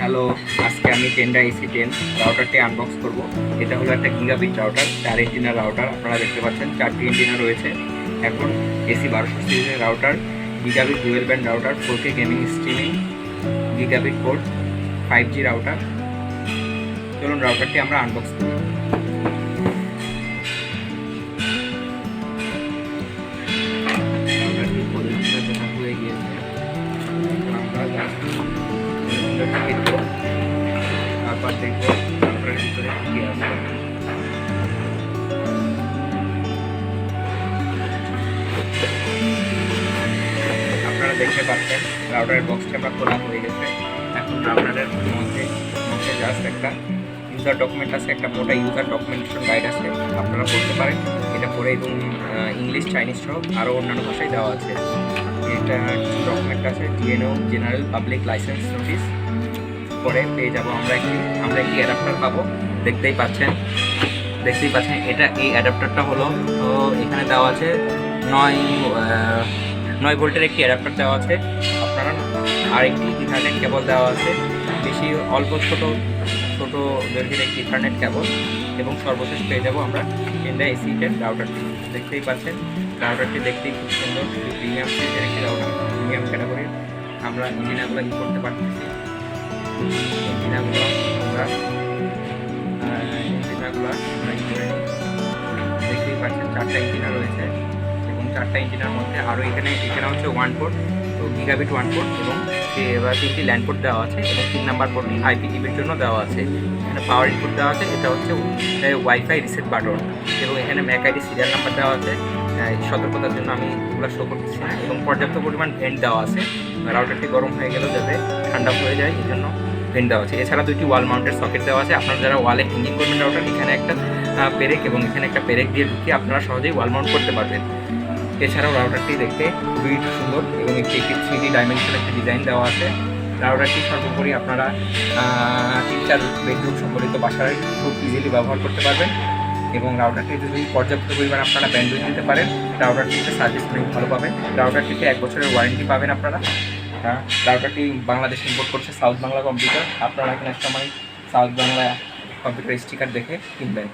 Hello, আজকে আমি Tenda AC10 রাউটারটি unbox করব। এটা হলো একটা গিগাবিট রাউটার, 4 এন্টিনার রাউটার। আপনারা দেখতে পাচ্ছেন 4টি এন্টিনা রয়েছে। এখন AC1200 সিরিজের router, gigabit dual band router, 4K gaming streaming, gigabit port, 5G router. চলুন রাউটারটি আমরা আনবক্স করি। রাউটারটি পরিমাণটা যেটা হয়ে গিয়েছে, আমরা তারপর দেখবো রাউটারের ভিতরে কি আছে। আপনারা দেখতে পাচ্ছেন রাউটারের বক্সটা আমরা খোলা হয়ে গেছে। এখন রাউটারের মধ্যে জাস্ট একটা ইউজার ডকুমেন্ট আছে, একটা মোটা ইউজার ডকুমেন্টেশন গাইড আছে, আপনারা পড়তে পারেন এটা পড়ে। এবং ইংলিশ, চাইনিজ সহ আরও অন্যান্য ভাষায় দেওয়া আছে। এটা কিছু ডকুমেন্ট আছে, GNO general public licence notice. পরে পেয়ে যাবো আমরা একটি অ্যাডাপ্টার পাবো। দেখতেই পাচ্ছেন এটা এই অ্যাডাপ্টারটা হলো, তো এখানে দেওয়া আছে 9 ভোল্টের একটি অ্যাডাপ্টার দেওয়া আছে। আপনারা আরেকটি ইথারনেট কেবল দেওয়া আছে, বেশি অল্প ছোট দৈর্ঘ্যের একটি ইথারনেট কেবল। এবং সর্বশেষ পেয়ে যাবো আমরা টেন্ডা AC10 রাউটারটি। দেখতেই পাচ্ছেন রাউটারটি দেখতেই খুব সুন্দর, প্রিমিয়াম সাইজের একটি রাউটার, প্রিমিয়াম ক্যাটাগরির। আমরা ইঞ্জিনাগুলো ই করতে পারতেছি। এন্টিনাগুলো আমরা দেখতেই পাচ্ছেন 4টা এন্টিনা রয়েছে। এবং 4টা এন্টিনার মধ্যে আরও এখানে হচ্ছে 1 পোর্ট, তো গিগাবিট 1 পোর্ট, এবং 3টি ল্যান্ড পোর্ট দেওয়া আছে, এবং 3 নাম্বার পোর্টটি IPTV-র জন্য দেওয়া আছে। এখানে পাওয়ার ইনপুট দেওয়া আছে, এটা হচ্ছে ওয়াইফাই রিসেট বাটন। এবং এখানে ম্যাক আইডি সিরিয়াল নাম্বার দেওয়া আছে। সতর্কতার জন্য আমি এগুলো শো করতেছি না। এবং পর্যাপ্ত পরিমাণ ভেন্ট দেওয়া আছে, রাউটারটি গরম হয়ে গেলেও যাতে ঠান্ডা হয়ে যায় এই জন্য ভেন্ট দেওয়া আছে। এছাড়া 2টি ওয়াল মাউন্টেড সকেট দেওয়া আছে। আপনারা যারা ওয়ালে হ্যাঙ্গিং করবেন রাউটার, এখানে একটা পেরেক এবং এখানে একটা পেরেক দিয়ে ঢুকিয়ে আপনারা সহজেই ওয়াল মাউন্ট করতে পারবেন। এছাড়াও রাউটারটি দেখতে খুবই সুন্দর এবং একটি 3D ডাইমেনশন একটি ডিজাইন দেওয়া আছে। রাউটারটি সর্বোপরি আপনারা 3-4 বেডরুম সম্বলিত বাসায় খুব ইজিলি ব্যবহার করতে পারবেন। এবং রাউটারটি যদি পর্যাপ্ত পরিমাণ আপনারা ব্যান্ডউইথ দিতে পারেন, রাউটারটিতে সার্ভিস অনেক ভালো পাবেন। রাউটারটিতে 1 বছরের ওয়ারেন্টি পাবেন আপনারা। রাউটারটি বাংলাদেশ ইম্পোর্ট করছে সাউথ বাংলা কম্পিউটার। আপনারা এখানে সময় সাউথ বাংলা কম্পিউটার স্টিকার দেখে কিনবেন।